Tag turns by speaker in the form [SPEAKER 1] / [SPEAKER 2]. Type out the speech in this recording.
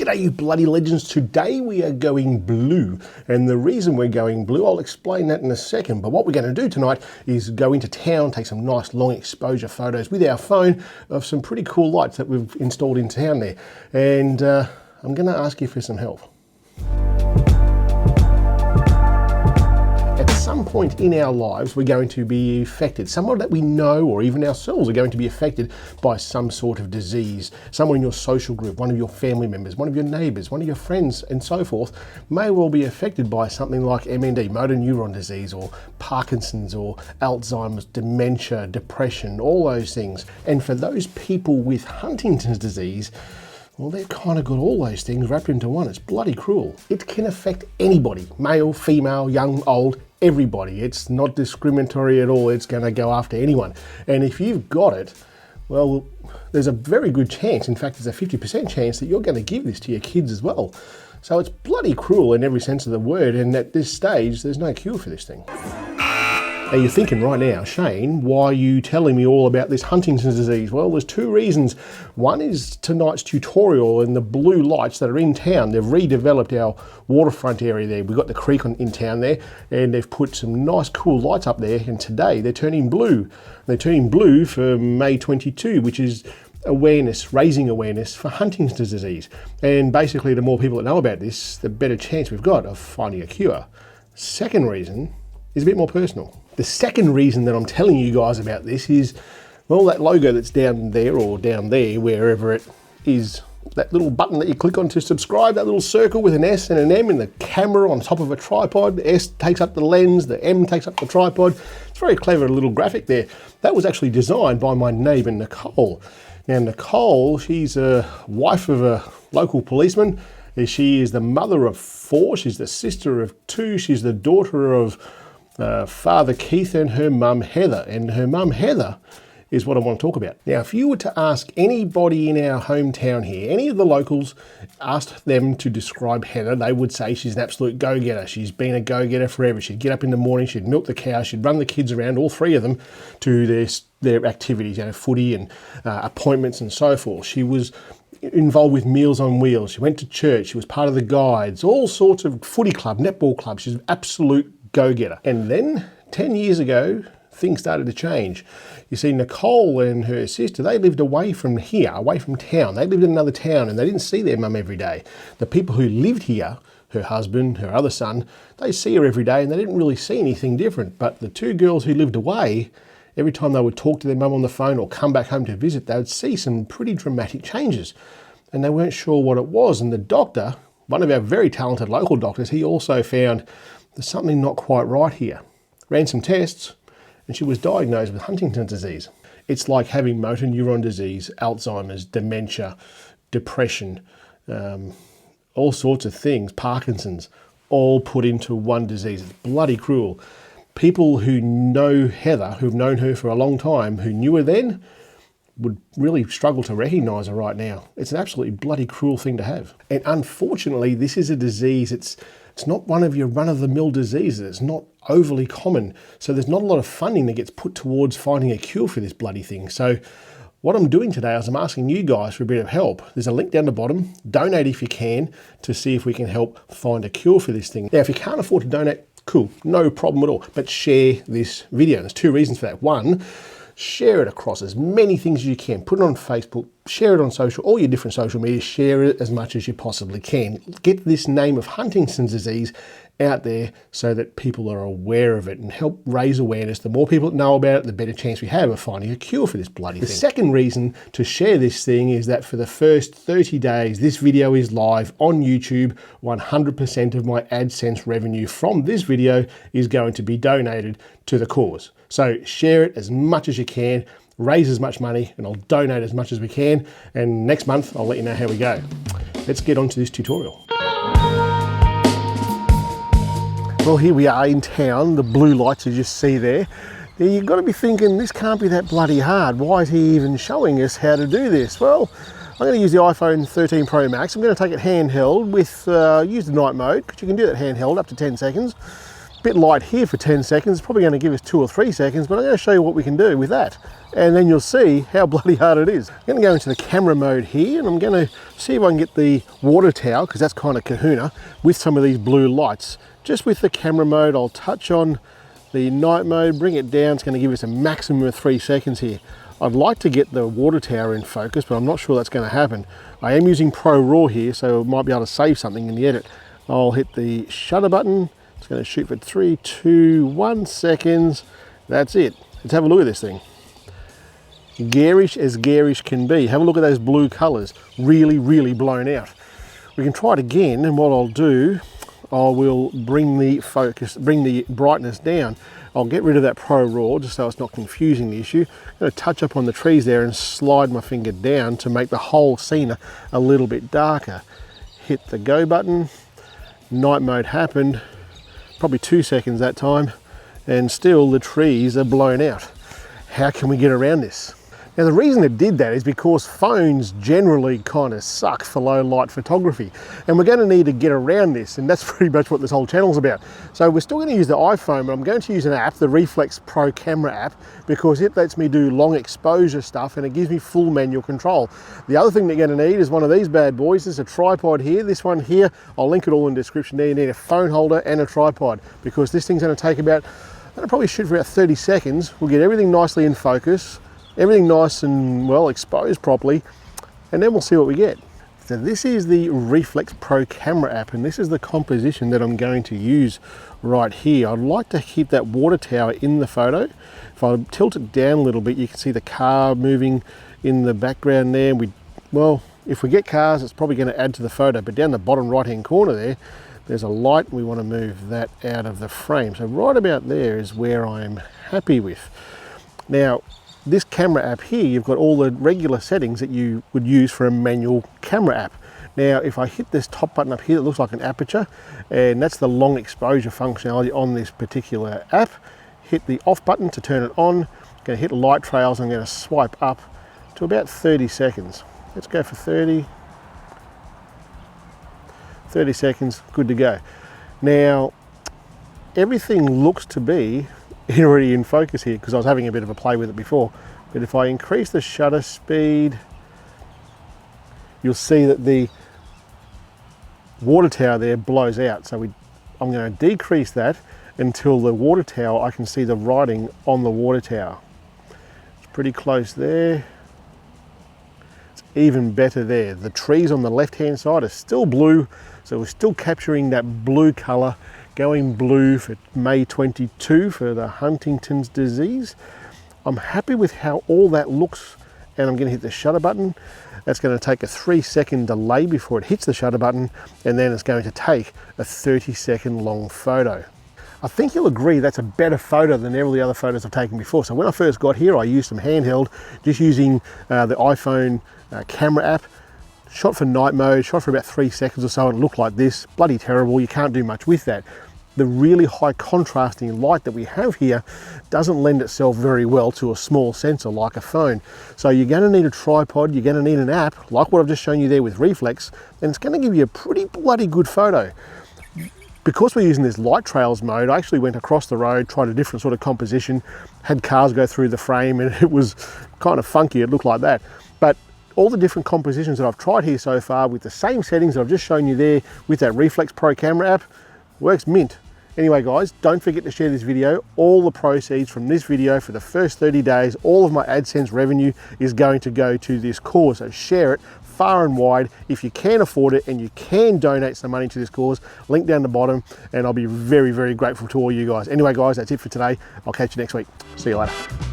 [SPEAKER 1] G'day you bloody legends. Today we are going blue, and the reason we're going blue, I'll explain that in a second, but what we're going to do tonight is go into town, take some nice long exposure photos with our phone of some pretty cool lights that we've installed in town there, and I'm going to ask you for some help. At some point in our lives, we're going to be affected. Someone that we know, or even ourselves, are going to be affected by some sort of disease. Someone in your social group, one of your family members, one of your neighbours, one of your friends, and so forth, may well be affected by something like MND, motor neuron disease, or Parkinson's, or Alzheimer's, dementia, depression, all those things. And for those people with Huntington's disease, well, they've kind of got all those things wrapped into one. It's bloody cruel. It can affect anybody, male, female, young, old, everybody. It's not discriminatory at all. It's going to go after anyone. And if you've got it, well, there's a very good chance, in fact, there's a 50% chance that you're going to give this to your kids as well. So it's bloody cruel in every sense of the word. And at this stage, there's no cure for this thing. Now you're thinking right now, Shane, why are you telling me all about this Huntington's disease? Well, there's two reasons. One is tonight's tutorial and the blue lights that are in town. They've redeveloped our waterfront area there. We've got the creek in town there, and they've put some nice cool lights up there, and today they're turning blue. They're turning blue for May 22, which is awareness, raising awareness for Huntington's disease. And basically, the more people that know about this, the better chance we've got of finding a cure. Second reason is a bit more personal. The second reason that I'm telling you guys about this is, well, that logo that's down there, or down there, wherever it is, that little button that you click on to subscribe, that little circle with an S and an M and the camera on top of a tripod. The S takes up the lens, the M takes up the tripod. It's a very clever little graphic there. That was actually designed by my neighbour, Nicole. Now, Nicole, she's a wife of a local policeman. She is the mother of 4. She's the sister of 2. She's the daughter of Father Keith and her mum Heather. And her mum Heather is what I want to talk about. Now, if you were to ask anybody in our hometown here, any of the locals, asked them to describe Heather, they would say she's an absolute go-getter. She's been a go-getter forever. She'd get up in the morning, she'd milk the cow, she'd run the kids around, all 3 of them, to their activities, footy and appointments and so forth. She was involved with Meals on Wheels. She went to church. She was part of the guides, all sorts of footy club, netball club. She's an absolute go-getter. And then 10 years ago, things started to change. You see, Nicole and her sister, they lived away from here, away from town. They lived in another town, and they didn't see their mum every day. The people who lived here, her husband, her other son, they see her every day, and they didn't really see anything different. But the 2 girls who lived away, every time they would talk to their mum on the phone or come back home to visit, they would see some pretty dramatic changes. And they weren't sure what it was. And the doctor, one of our very talented local doctors, he also found there's something not quite right here. Ran some tests, and she was diagnosed with Huntington's disease. It's like having motor neuron disease, Alzheimer's, dementia, depression, all sorts of things, Parkinson's, all put into one disease. It's bloody cruel. People who know Heather, who've known her for a long time, who knew her then, would really struggle to recognise her right now. It's an absolutely bloody cruel thing to have. And unfortunately, this is a disease, it's not one of your run-of-the-mill diseases. It's not overly common. So there's not a lot of funding that gets put towards finding a cure for this bloody thing. So what I'm doing today is I'm asking you guys for a bit of help. There's a link down the bottom. Donate if you can, to see if we can help find a cure for this thing. Now, if you can't afford to donate, cool, no problem at all. But share this video. There's 2 reasons for that. One, share it across as many things as you can. Put it on Facebook, share it on all your different social media, share it as much as you possibly can. Get this name of Huntington's disease out there so that people are aware of it, and help raise awareness. The more people that know about it, the better chance we have of finding a cure for this bloody thing. The second reason to share this thing is that for the first 30 days, this video is live on YouTube. 100% of my AdSense revenue from this video is going to be donated to the cause. So share it as much as you can, raise as much money, and I'll donate as much as we can. And next month, I'll let you know how we go. Let's get on to this tutorial. Well, here we are in town, the blue lights you just see there. Now, you've got to be thinking, this can't be that bloody hard. Why is he even showing us how to do this? Well, I'm going to use the iPhone 13 Pro Max. I'm going to take it handheld with, use the night mode, because you can do that handheld up to 10 seconds. bit light here for 10 seconds. It's probably going to give us 2 or 3 seconds, but I'm going to show you what we can do with that. And then you'll see how bloody hard it is. I'm going to go into the camera mode here, and I'm going to see if I can get the water tower, because that's kind of kahuna, with some of these blue lights. Just with the camera mode, I'll touch on the night mode, bring it down. It's going to give us a maximum of 3 seconds here. I'd like to get the water tower in focus, but I'm not sure that's going to happen. I am using Pro Raw here, so I might be able to save something in the edit. I'll hit the shutter button. It's going to shoot for 3, 2, 1 seconds. That's it. Let's have a look at this thing. Garish as garish can be. Have a look at those blue colors. Really, really blown out. We can try it again, and what I'll do, I will bring the focus, bring the brightness down. I'll get rid of that Pro Raw just so it's not confusing the issue. I'm going to touch up on the trees there and slide my finger down to make the whole scene a little bit darker. Hit the go button. Night mode happened. Probably 2 seconds that time, and still the trees are blown out. How can we get around this? Now the reason it did that is because phones generally kind of suck for low light photography, and we're going to need to get around this, and that's pretty much what this whole channel's about. So we're still going to use the iPhone, but I'm going to use an app, the Reflex Pro Camera app, because it lets me do long exposure stuff and it gives me full manual control. The other thing that you're going to need is one of these bad boys. There's a tripod here, this one here, I'll link it all in the description there. You need a phone holder and a tripod, because this thing's going to take about, I'll probably shoot for about 30 seconds. We'll get everything nicely in focus, everything nice and well exposed properly, and then we'll see what we get. So this is the Reflex Pro Camera app, and this is the composition that I'm going to use right here. I'd like to keep that water tower in the photo. If I tilt it down a little bit, you can see the car moving in the background there. Well, if we get cars, it's probably going to add to the photo, but down the bottom right hand corner there's a light. We want to move that out of the frame. So right about there is where I'm happy with. Now, this camera app here, you've got all the regular settings that you would use for a manual camera app. Now, if I hit this top button up here, it looks like an aperture, and that's the long exposure functionality on this particular app. Hit the off button to turn it on. I'm going to hit light trails. I'm going to swipe up to about 30 seconds. Let's go for 30 seconds, good to go. Now, everything looks to be already in focus here, because I was having a bit of a play with it before. But if I increase the shutter speed, you'll see that the water tower there blows out. So I'm going to decrease that until the water tower, I can see the writing on the water tower. It's pretty close there. It's even better there. The trees on the left hand side are still blue, so we're still capturing that blue color, going blue for May 22 for the Huntington's disease. I'm happy with how all that looks, and I'm going to hit the shutter button. That's going to take a 3-second delay before it hits the shutter button, and then it's going to take a 30-second long photo. I think you'll agree that's a better photo than all the other photos I've taken before. So when I first got here, I used some handheld, just using the iPhone camera app. Shot for night mode, shot for about 3 seconds or so, and it looked like this. Bloody terrible, you can't do much with that. The really high contrasting light that we have here doesn't lend itself very well to a small sensor like a phone. So you're going to need a tripod, you're going to need an app, like what I've just shown you there with Reflex, and it's going to give you a pretty bloody good photo. Because we're using this light trails mode, I actually went across the road, tried a different sort of composition, had cars go through the frame, and it was kind of funky, it looked like that. But all the different compositions that I've tried here so far with the same settings that I've just shown you there with that Reflex Pro Camera app, works mint. Anyway guys, don't forget to share this video. All the proceeds from this video for the first 30 days, all of my AdSense revenue is going to go to this cause. So share it far and wide. If you can afford it and you can donate some money to this cause, link down the bottom, and I'll be very, very grateful to all you guys. Anyway guys, that's it for today. I'll catch you next week. See you later.